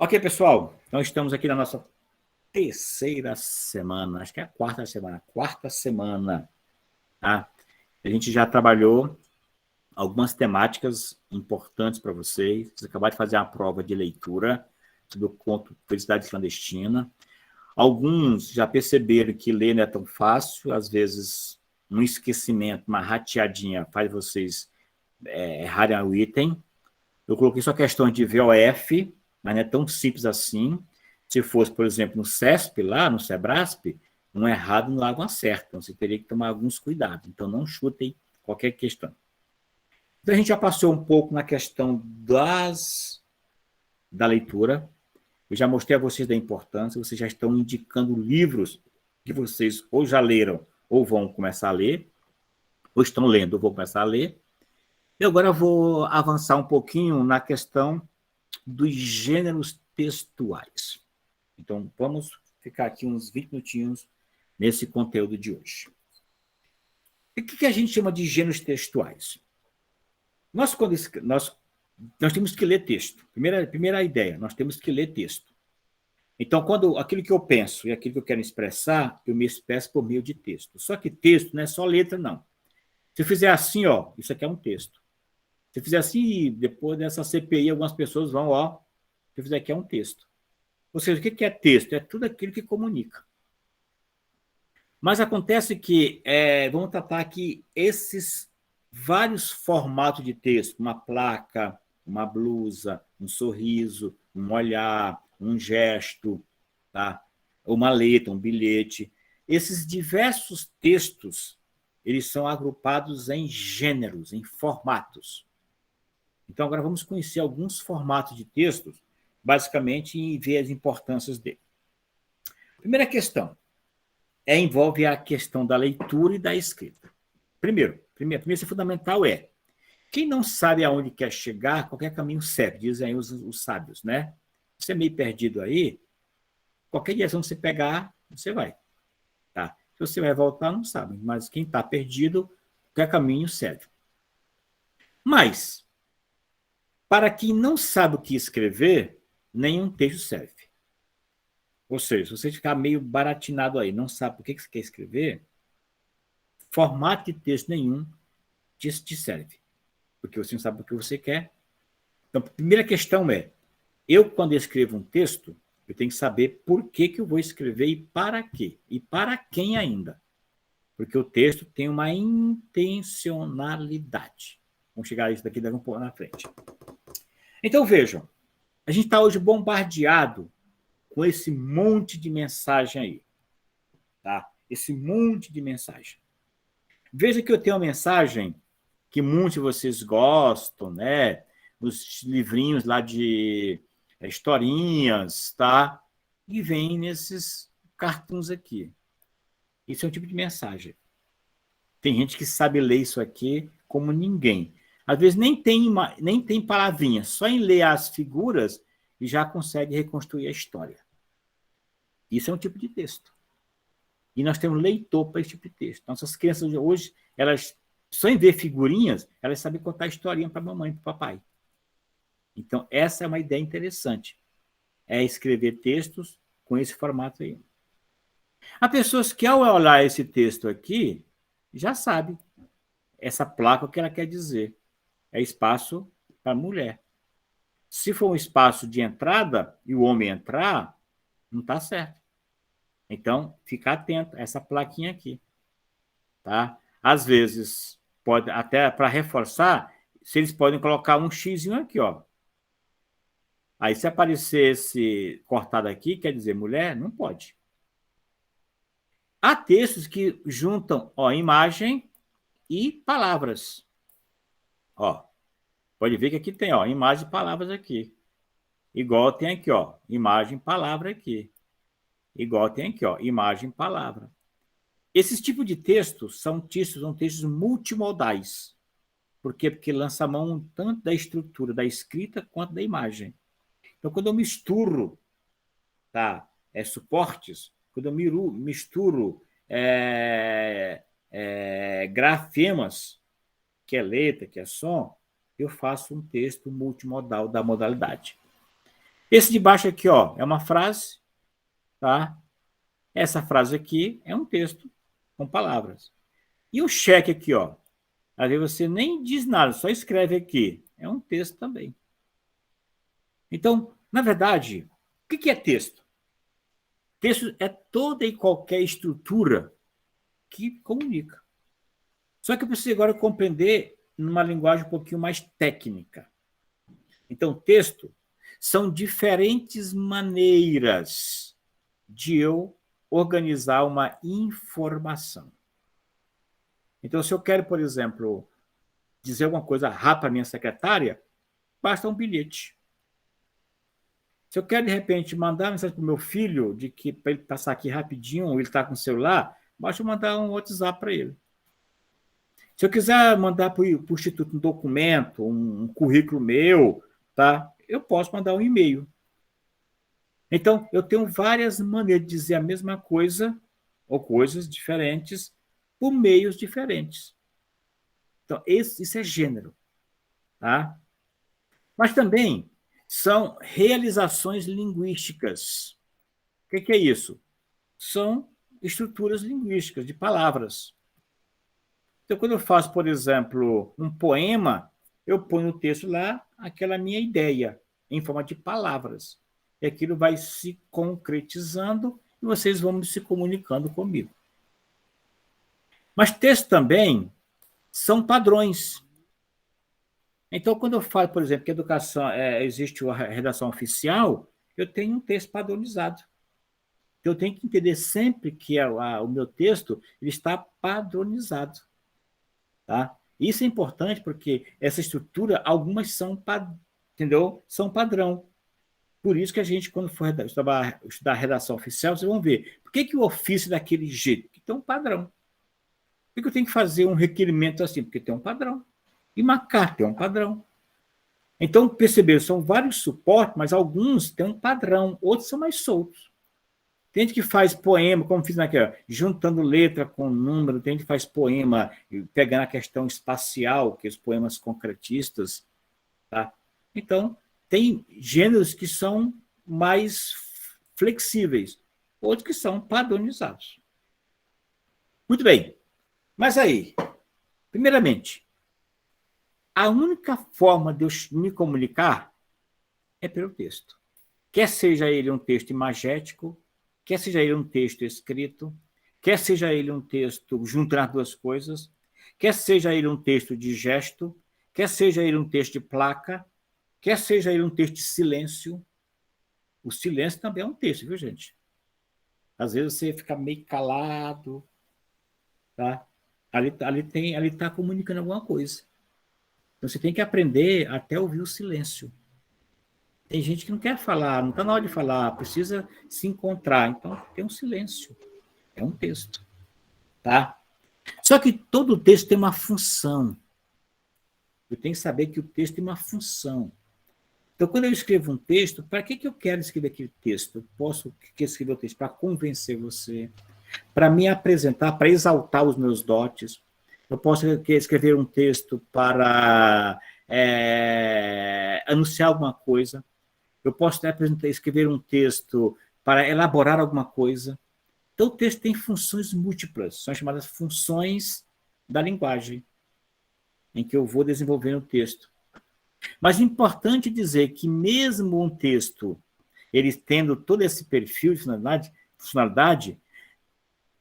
Ok, pessoal, então estamos aqui na nossa terceira semana, acho que é a quarta semana, tá? A gente já trabalhou algumas temáticas importantes para vocês. Vocês acabaram de fazer uma prova de leitura do conto Felicidade Clandestina. Alguns já perceberam que ler não é tão fácil, às vezes um esquecimento, uma rateadinha faz vocês errarem o item. Eu coloquei só questões de VOF, mas não é tão simples assim. Se fosse, por exemplo, no CESP, lá no SEBRASP, um errado não dava uma certa. Então, você teria que tomar alguns cuidados. Então, não chutem qualquer questão. Então, a gente já passou um pouco na questão da leitura. Eu já mostrei a vocês da importância. Vocês já estão indicando livros que vocês ou já leram ou vão começar a ler, ou estão lendo ou vão começar a ler. E agora eu vou avançar um pouquinho na questão dos gêneros textuais. Então, vamos ficar aqui uns 20 minutinhos nesse conteúdo de hoje. O que a gente chama de gêneros textuais? Nós temos que ler texto. Primeira ideia, nós temos que ler texto. Então, quando aquilo que eu penso e aquilo que eu quero expressar, eu me expresso por meio de texto. Só que texto não é só letra, não. Se eu fizer assim, ó, isso aqui é um texto. Se eu fizer assim, depois dessa CPI, algumas pessoas vão, ó, se eu fizer aqui é um texto. Ou seja, o que é texto? É tudo aquilo que comunica. Mas acontece que, vamos tratar aqui esses vários formatos de texto, uma placa, uma blusa, um sorriso, um olhar, um gesto, tá? Uma letra, um bilhete. Esses diversos textos, eles são agrupados em gêneros, em formatos. Então, agora vamos conhecer alguns formatos de textos, basicamente, e ver as importâncias dele. Primeira questão envolve a questão da leitura e da escrita. Primeiro, premissa fundamental é: quem não sabe aonde quer chegar, qualquer caminho serve, dizem aí os sábios, né? Você é meio perdido aí, qualquer direção que você pegar, você vai. Tá? Se você vai voltar, não sabe, mas quem está perdido, qualquer caminho serve. Mas, para quem não sabe o que escrever, nenhum texto serve. Ou seja, se você ficar meio baratinado aí, não sabe o que você quer escrever, formato de texto nenhum te serve, porque você não sabe o que você quer. Então, a primeira questão é: eu, quando escrevo um texto, eu tenho que saber por que eu vou escrever e para quê, e para quem ainda. Porque o texto tem uma intencionalidade. Vamos chegar a isso daqui um pouco na frente. Então, vejam, a gente está hoje bombardeado com esse monte de mensagem aí. Tá? Esse monte de mensagem. Veja que eu tenho uma mensagem que muitos de vocês gostam, né? Os livrinhos lá de historinhas, tá? E vem nesses cartoons aqui. Isso é um tipo de mensagem. Tem gente que sabe ler isso aqui como ninguém. Às vezes nem tem palavrinha, só em ler as figuras e já consegue reconstruir a história. Isso é um tipo de texto. E nós temos leitor para esse tipo de texto. Nossas crianças de hoje, elas só em ver figurinhas, elas sabem contar historinha para a mamãe e para o papai. Então, essa é uma ideia interessante. É escrever textos com esse formato aí. Há pessoas que, ao olhar esse texto aqui, já sabe essa placa o que ela quer dizer. É espaço para mulher. Se for um espaço de entrada e o homem entrar, não está certo. Então, fica atento a essa plaquinha aqui. Tá? Às vezes, pode até para reforçar, se eles podem colocar um xizinho aqui, ó. Aí, se aparecer esse cortado aqui, quer dizer mulher, não pode. Há textos que juntam, ó, imagem e palavras. Ó, pode ver que aqui tem, ó, imagem e palavras aqui. Igual tem aqui, ó, imagem, palavra aqui. Igual tem aqui, ó, imagem, palavra. Esses tipos de textos são textos multimodais. Por quê? Porque lança a mão tanto da estrutura da escrita quanto da imagem. Então, quando eu misturo, tá, suportes, quando eu misturo grafemas, que é letra, que é som, eu faço um texto multimodal da modalidade. Esse de baixo aqui, ó, é uma frase, tá? Essa frase aqui é um texto com palavras. E o cheque aqui, ó, às vezes você nem diz nada, só escreve aqui. É um texto também. Então, na verdade, o que é texto? Texto é toda e qualquer estrutura que comunica. Só que eu preciso agora compreender numa linguagem um pouquinho mais técnica. Então, texto são diferentes maneiras de eu organizar uma informação. Então, se eu quero, por exemplo, dizer alguma coisa rápida para minha secretária, basta um bilhete. Se eu quero, de repente, mandar uma mensagem para o meu filho, de que para ele passar aqui rapidinho, ele está com o celular, basta eu mandar um WhatsApp para ele. Se eu quiser mandar para o Instituto um documento, um currículo meu, tá? Eu posso mandar um e-mail. Então, eu tenho várias maneiras de dizer a mesma coisa, ou coisas diferentes, por meios diferentes. Então, isso é gênero. Tá? Mas também são realizações linguísticas. O que é isso? São estruturas linguísticas de palavras. Então, quando eu faço, por exemplo, um poema, eu ponho no texto lá aquela minha ideia, em forma de palavras. E aquilo vai se concretizando e vocês vão se comunicando comigo. Mas texto também são padrões. Então, quando eu falo, por exemplo, que educação existe a redação oficial, eu tenho um texto padronizado. Eu tenho que entender sempre que o meu texto ele está padronizado. Tá? Isso é importante porque essa estrutura, algumas são, entendeu? São padrão. Por isso que a gente, quando for estudar a redação oficial, vocês vão ver. Por que o ofício é daquele jeito? Porque tem um padrão. Por que eu tenho que fazer um requerimento assim? Porque tem um padrão. E uma carta tem um padrão. Então, perceberam, são vários suportes, mas alguns têm um padrão, outros são mais soltos. Tem gente que faz poema, como fiz naquela, juntando letra com número, tem gente que faz poema, pegando a questão espacial, que é os poemas concretistas. Tá? Então, tem gêneros que são mais flexíveis, outros que são padronizados. Muito bem. Mas aí, primeiramente, a única forma de eu me comunicar é pelo texto. Quer seja ele um texto imagético, quer seja ele um texto escrito, quer seja ele um texto juntando as duas coisas, quer seja ele um texto de gesto, quer seja ele um texto de placa, quer seja ele um texto de silêncio. O silêncio também é um texto, viu, gente? Às vezes você fica meio calado, tá? Ali tá comunicando alguma coisa. Então você tem que aprender até ouvir o silêncio. Tem gente que não quer falar, não está na hora de falar, precisa se encontrar. Então, tem um silêncio. É um texto. Tá? Só que todo texto tem uma função. Eu tenho que saber que o texto tem uma função. Então, quando eu escrevo um texto, para que eu quero escrever aquele texto? Eu posso escrever o texto para convencer você, para me apresentar, para exaltar os meus dotes. Eu posso escrever um texto para anunciar alguma coisa. Eu posso escrever um texto para elaborar alguma coisa. Então, o texto tem funções múltiplas, são chamadas funções da linguagem, em que eu vou desenvolvendo o texto. Mas é importante dizer que mesmo um texto, ele tendo todo esse perfil de funcionalidade,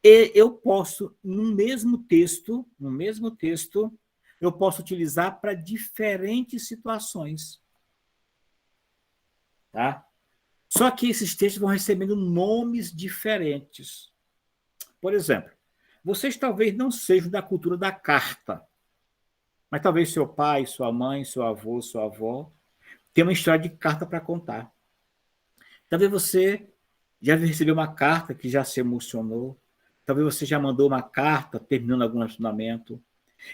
eu posso, no mesmo texto, eu posso utilizar para diferentes situações. Tá? Só que esses textos vão recebendo nomes diferentes. Por exemplo, vocês talvez não sejam da cultura da carta, mas talvez seu pai, sua mãe, seu avô, sua avó tenham uma história de carta para contar. Talvez você já recebeu uma carta que já se emocionou, talvez você já mandou uma carta terminando algum relacionamento.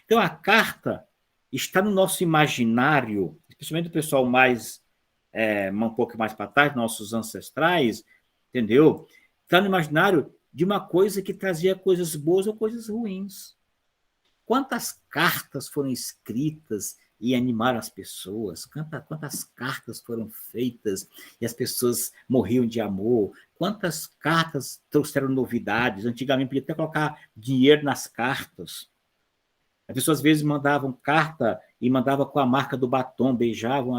Então, a carta está no nosso imaginário, especialmente o pessoal um pouco mais para trás, nossos ancestrais, entendeu? Está no imaginário de uma coisa que trazia coisas boas ou coisas ruins. Quantas cartas foram escritas e animaram as pessoas, quantas cartas foram feitas e as pessoas morriam de amor, quantas cartas trouxeram novidades. Antigamente podia até colocar dinheiro nas cartas. As pessoas às vezes mandavam carta e mandavam com a marca do batom, beijavam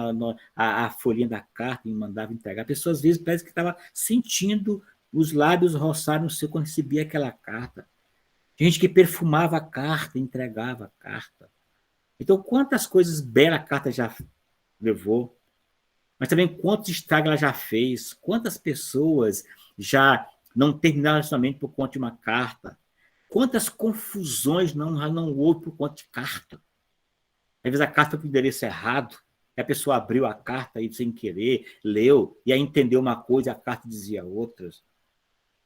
a folhinha da carta e mandavam entregar. A pessoa às vezes parece que estava sentindo os lábios roçar no seu quando recebia aquela carta. Gente que perfumava a carta, entregava a carta. Então, quantas coisas belas a carta já levou, mas também quantos estragos ela já fez, quantas pessoas já não terminaram relacionamento por conta de uma carta, quantas confusões não houve por conta de carta. Às vezes a carta foi para o endereço errado, e a pessoa abriu a carta aí sem querer, leu, e aí entendeu uma coisa e a carta dizia outras.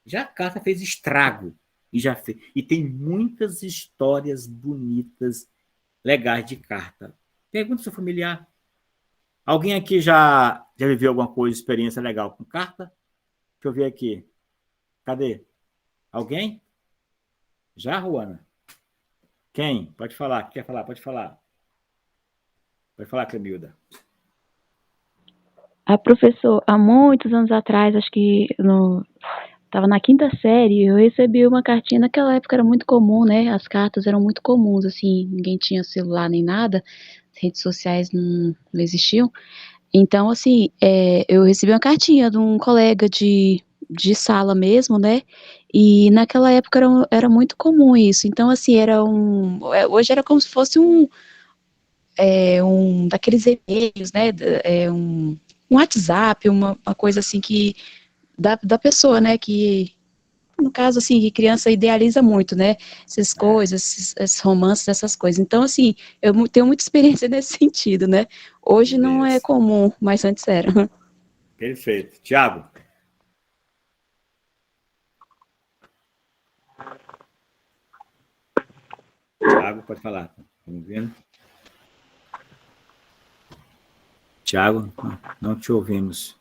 Já a carta fez estrago, e tem muitas histórias bonitas, legais de carta. Pergunta ao seu familiar. Alguém aqui já viveu alguma coisa, experiência legal com carta? Deixa eu ver aqui. Cadê? Alguém? Já, Ruana? Quem? Pode falar. Quer falar? Pode falar. Pode falar, Clemilda. Professor, há muitos anos atrás, acho que estava na quinta série, eu recebi uma cartinha. Naquela época era muito comum, né? As cartas eram muito comuns, assim, ninguém tinha celular nem nada, as redes sociais não existiam. Então, assim, eu recebi uma cartinha de um colega de sala mesmo, né? E naquela época era muito comum isso. Então, assim, hoje era como se fosse um daqueles e-mails, né? Um WhatsApp, uma coisa assim que da pessoa, né? Que no caso, assim, que criança idealiza muito, né? Essas coisas, esses romances, essas coisas. Então, assim, eu tenho muita experiência nesse sentido, né? Hoje não é Beleza. comum, mas antes era. Perfeito. Tiago? Tiago, pode falar. Estamos vendo? Tiago, não te ouvimos.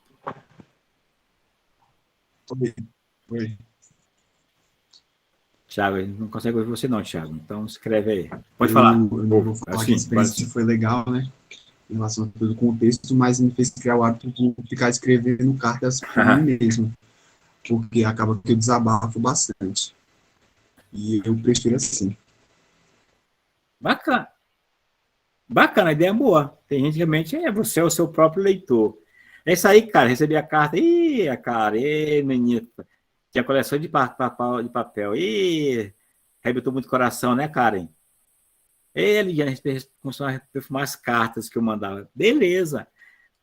Oi. Tiago, a gente não consegue ouvir você não, Tiago. Então, escreve aí. Pode falar. Eu vou falar que a experiência foi legal, né? Em relação a todo o contexto, mas me fez criar o hábito de ficar escrevendo cartas para mim mesmo, porque acaba que eu desabafo bastante. E eu prefiro assim. Bacana. Bacana, a ideia é boa. Tem gente que realmente você é o seu próprio leitor. É isso aí, cara. Recebi a carta. Ih, cara, menino. Tinha coleção de papel. Ih, arrebentou muito coração, né, Karen? Ele já começou a perfumar as cartas que eu mandava. Beleza.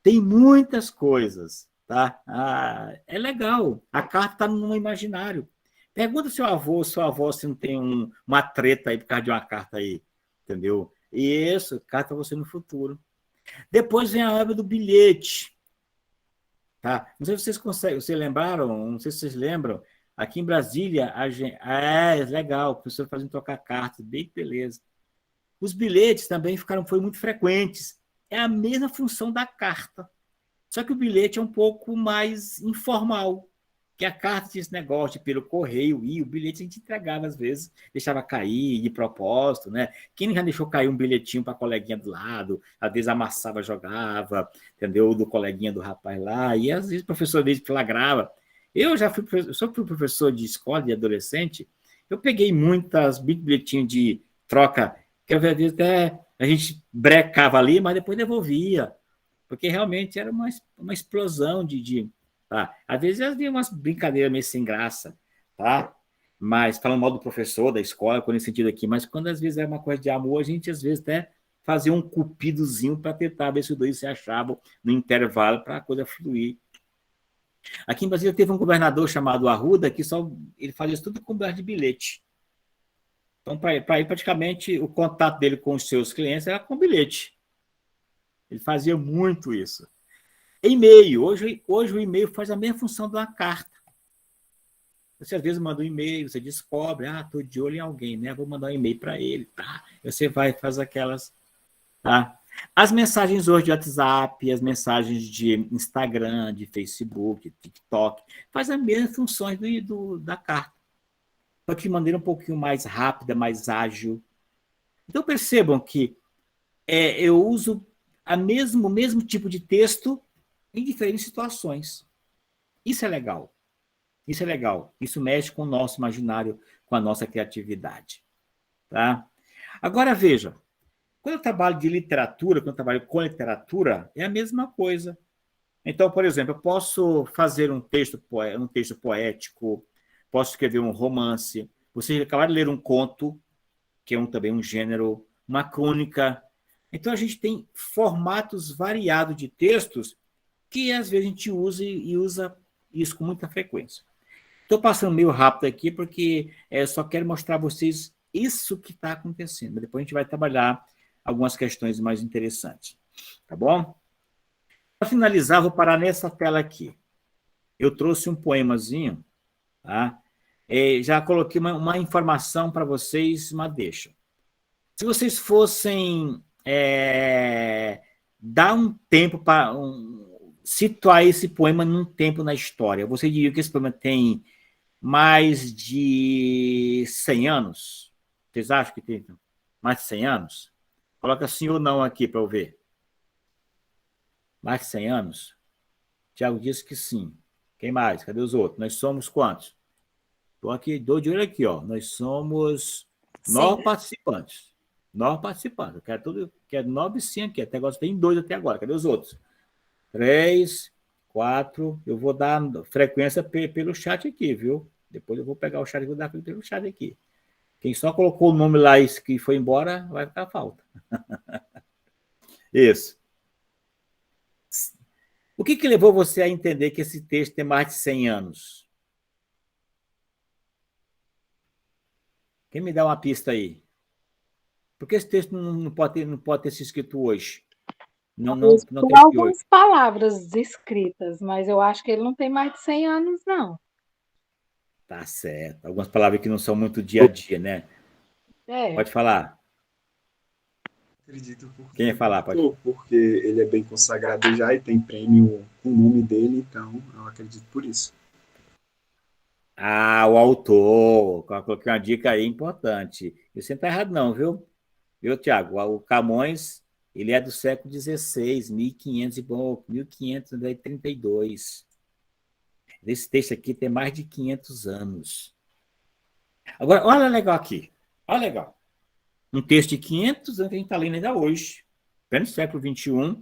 Tem muitas coisas, tá? É legal. A carta está no imaginário. Pergunta seu avô, sua avó, se não tem uma treta aí por causa de uma carta aí. Entendeu? Isso, carta você no futuro. Depois vem a hora do bilhete. Tá? Não sei se vocês lembraram, não sei se vocês lembram, aqui em Brasília, é legal, o professor fazendo trocar cartas, bem beleza. Os bilhetes também foi muito frequentes. É a mesma função da carta. Só que o bilhete é um pouco mais informal, que a carta tinha esse negócio pelo correio, e o bilhete a gente entregava às vezes, deixava cair de propósito, né? Quem já deixou cair um bilhetinho para a coleguinha do lado, às vezes amassava, jogava, entendeu? Do coleguinha do rapaz lá, e às vezes o professor dele flagrava. Eu fui professor de escola, de adolescente, eu peguei muitos bilhetinhos de troca, que às vezes até a gente brecava ali, mas depois devolvia, porque realmente era uma explosão tá? Às vezes havia umas brincadeiras meio sem graça, tá? Mas falando mal do professor, da escola, com esse sentido aqui, mas quando às vezes era uma coisa de amor, a gente às vezes até fazia um cupidozinho para tentar ver se os dois se achavam no intervalo para a coisa fluir. Aqui em Brasília teve um governador chamado Arruda que ele fazia isso tudo com base de bilhete. Então, para ele, praticamente, o contato dele com os seus clientes era com bilhete. Ele fazia muito isso. E-mail. Hoje o e-mail faz a mesma função de uma carta. Você às vezes manda um e-mail, você descobre, estou de olho em alguém, né? Vou mandar um e-mail para ele, tá? Você vai e faz aquelas, tá? As mensagens hoje de WhatsApp, as mensagens de Instagram, de Facebook, TikTok, faz as mesmas funções da carta. Só que de maneira um pouquinho mais rápida, mais ágil. Então percebam que eu uso o mesmo tipo de texto em diferentes situações. Isso é legal. Isso é legal. Isso mexe com o nosso imaginário, com a nossa criatividade. Tá? Agora, veja, quando eu trabalho de literatura, quando eu trabalho com literatura, é a mesma coisa. Então, por exemplo, eu posso fazer um texto poético, posso escrever um romance. Vocês acabaram de ler um conto, que é também um gênero, uma crônica. Então, a gente tem formatos variados de textos que, às vezes, a gente usa e usa isso com muita frequência. Estou passando meio rápido aqui, porque só quero mostrar a vocês isso que está acontecendo. Depois a gente vai trabalhar algumas questões mais interessantes. Tá bom? Para finalizar, vou parar nessa tela aqui. Eu trouxe um poemazinho, tá? Já coloquei uma informação para vocês, uma deixa. Se vocês fossem dar um tempo para situar esse poema num tempo na história, você diria que esse poema tem mais de 100 anos? Vocês acham que tem mais de 100 anos? Coloca sim ou não aqui para eu ver. Mais de 100 anos? Tiago disse que sim. Quem mais? Cadê os outros? Nós somos quantos? Estou aqui, dou de olho aqui, ó. Nós somos 9 participantes. 9 participantes. Eu quero 9 sim aqui. Até agora tem 2 até agora. Cadê os outros? 3, 4. Eu vou dar frequência pelo chat aqui, viu? Depois eu vou pegar o chat e vou dar pelo chat aqui. Quem só colocou o nome lá e que foi embora, vai ficar falta. Isso. O que levou você a entender que esse texto tem mais de 100 anos? Quem me dá uma pista aí? Por que esse texto não pode ter sido escrito hoje? Não Com tem aqui hoje. algumas palavras escritas, mas eu acho que ele não tem mais de 100 anos, não. Tá certo. Algumas palavras que não são muito dia a dia, né? Pode falar. Acredito porque Quem ia falar? Pode. Porque ele é bem consagrado já e tem prêmio com o nome dele, então eu acredito por isso. O autor. Eu coloquei uma dica aí importante. Você não está errado não, viu? Viu, Tiago? O Camões, ele é do século XVI, 1500 e pouco, 1532. Esse texto aqui tem mais de 500 anos. Agora, olha legal aqui. Olha legal. Um texto de 500 anos que a gente está lendo ainda hoje, no século XXI,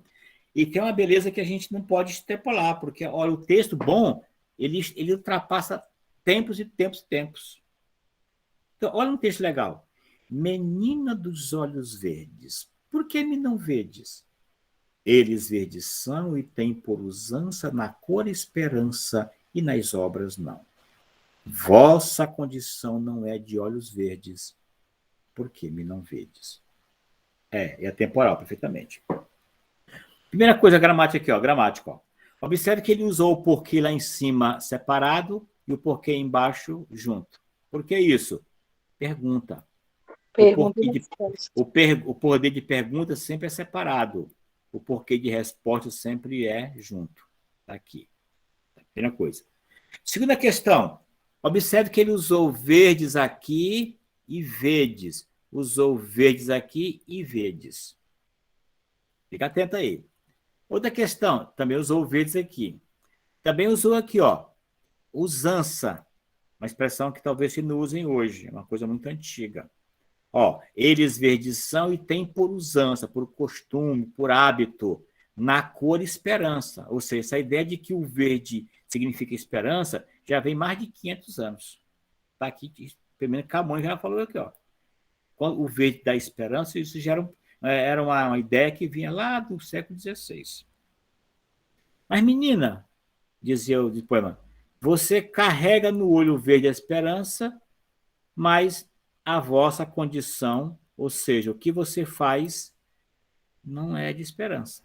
e tem uma beleza que a gente não pode extrapolar, porque, olha, o texto bom, ele ultrapassa tempos e tempos e tempos. Então, olha um texto legal. Menina dos olhos verdes, por que me não vedes? Eles verdes são e têm por usança na cor esperança e nas obras não. Vossa condição não é de olhos verdes, por que me não vedes? É atemporal, perfeitamente. Primeira coisa, a gramática aqui, ó, gramática. Ó. Observe que ele usou o porquê lá em cima separado e o porquê embaixo junto. Por que isso? Pergunta. O porquê de pergunta sempre é separado. O porquê de resposta sempre é junto. Tá aqui. Primeira coisa. Segunda questão. Observe que ele usou verdes aqui e verdes. Usou verdes aqui e verdes. Fica atento aí. Outra questão. Também usou verdes aqui. Também usou aqui, ó. Usança. Uma expressão que talvez se não usem hoje. É uma coisa muito antiga. Ó, eles verdes são e têm por usança, por costume, por hábito, na cor esperança. Ou seja, essa ideia de que o verde significa esperança já vem mais de 500 anos. Está aqui, primeiro Camões já falou aqui, ó. Quando o verde da esperança, isso já era uma ideia que vinha lá do século XVI. Mas, menina, dizia o poema, você carrega no olho o verde a esperança, mas a vossa condição, ou seja, o que você faz, não é de esperança.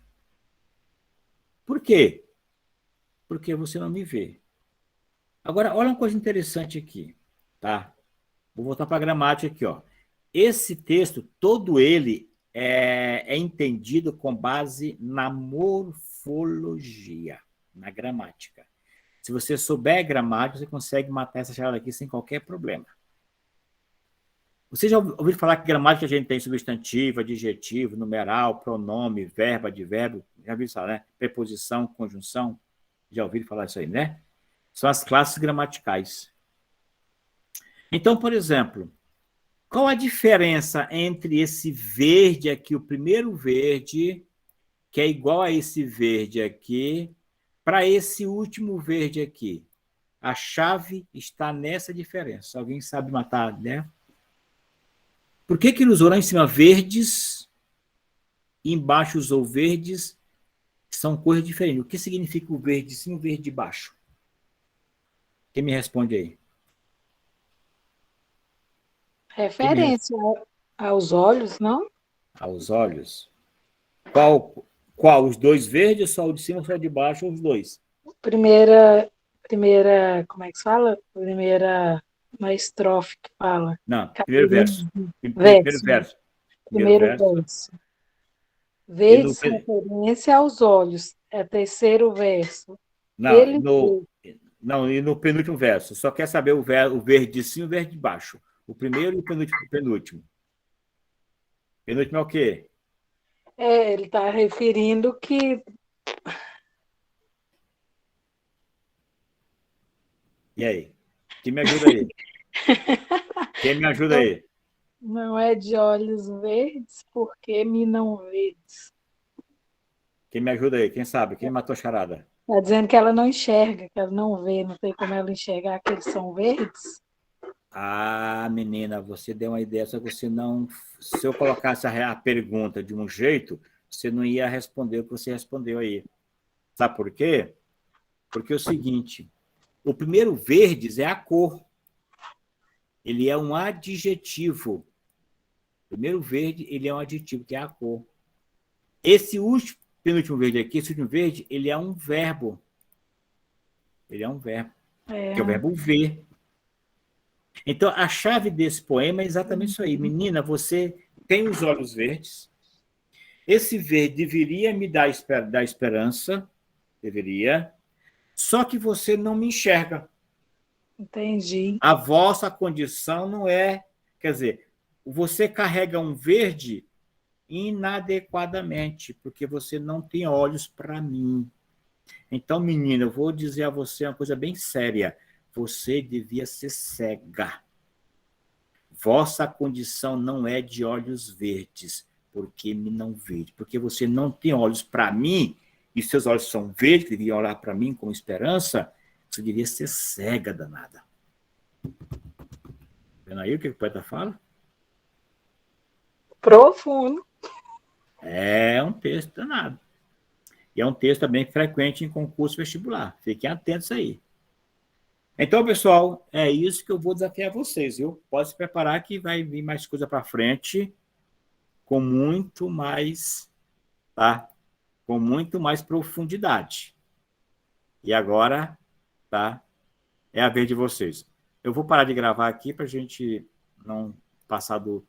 Por quê? Porque você não me vê. Agora, olha uma coisa interessante aqui, tá? Vou voltar para a gramática aqui, ó. Esse texto, todo ele é entendido com base na morfologia, na gramática. Se você souber gramática, você consegue matar essa charada aqui sem qualquer problema. Vocês já ouviram falar que gramática a gente tem substantivo, adjetivo, numeral, pronome, verbo, advérbio? Já ouviram falar, né? Preposição, conjunção? Já ouviram falar isso aí, né? São as classes gramaticais. Então, por exemplo, qual a diferença entre esse verde aqui, o primeiro verde, que é igual a esse verde aqui, para esse último verde aqui? A chave está nessa diferença. Alguém sabe matar, né? Por que ele usou lá em cima verdes e embaixo usou verdes? São coisas diferentes. O que significa o verde de cima e o verde de baixo? Quem me responde aí? Referência aos olhos, não? Aos olhos. Qual? Os dois verdes, só o de cima ou só o de baixo, ou os dois? Primeira, como é que se fala? Uma estrofe que fala. Não, primeiro verso. Primeiro Verso, verso. Primeiro primeiro verso. verso. E no, Verde referência aos olhos. É terceiro verso. não, Ele não, e no penúltimo verso. Só quer saber o verde de cima e o verde de baixo. O primeiro e o penúltimo. Penúltimo é o quê? ele está referindo que E aí? Quem me ajuda aí? Quem me ajuda aí? não é de olhos verdes, porque me não vedes. Quem me ajuda aí? Quem sabe? Quem matou a charada? Está dizendo que ela não enxerga, que ela não vê, não tem como ela enxergar que eles são verdes? Ah, menina, você deu uma ideia, só que você não. Se eu colocasse a pergunta de um jeito, você não ia responder o que você respondeu aí. Sabe por quê? Porque é o seguinte: o primeiro verdes é a cor. Ele é um adjetivo. O primeiro verde, ele é um adjetivo, que é a cor. Esse último, penúltimo verde aqui, esse último verde, ele é um verbo. Ele é um verbo, que é o verbo ver. Então, a chave desse poema é exatamente isso aí. Menina, você tem os olhos verdes. Esse verde deveria me dar esperança, deveria, só que você não me enxerga. Entendi. A vossa condição não é, quer dizer, você carrega um verde inadequadamente, porque você não tem olhos para mim. Então, menina, eu vou dizer a você uma coisa bem séria. Você devia ser cega. Vossa condição não é de olhos verdes, porque me não vede. Porque você não tem olhos para mim, e seus olhos são verdes, que deviam olhar para mim com esperança, você devia ser cega, danada. Vendo aí o que o poeta fala? Profundo. É um texto danado. E é um texto também frequente em concurso vestibular. Fiquem atentos aí. Então, pessoal, é isso que eu vou desafiar vocês, viu? Pode se preparar que vai vir mais coisa para frente, com muito mais, tá? Com muito mais profundidade. E agora, tá? É a vez de vocês. Eu vou parar de gravar aqui para a gente não passar do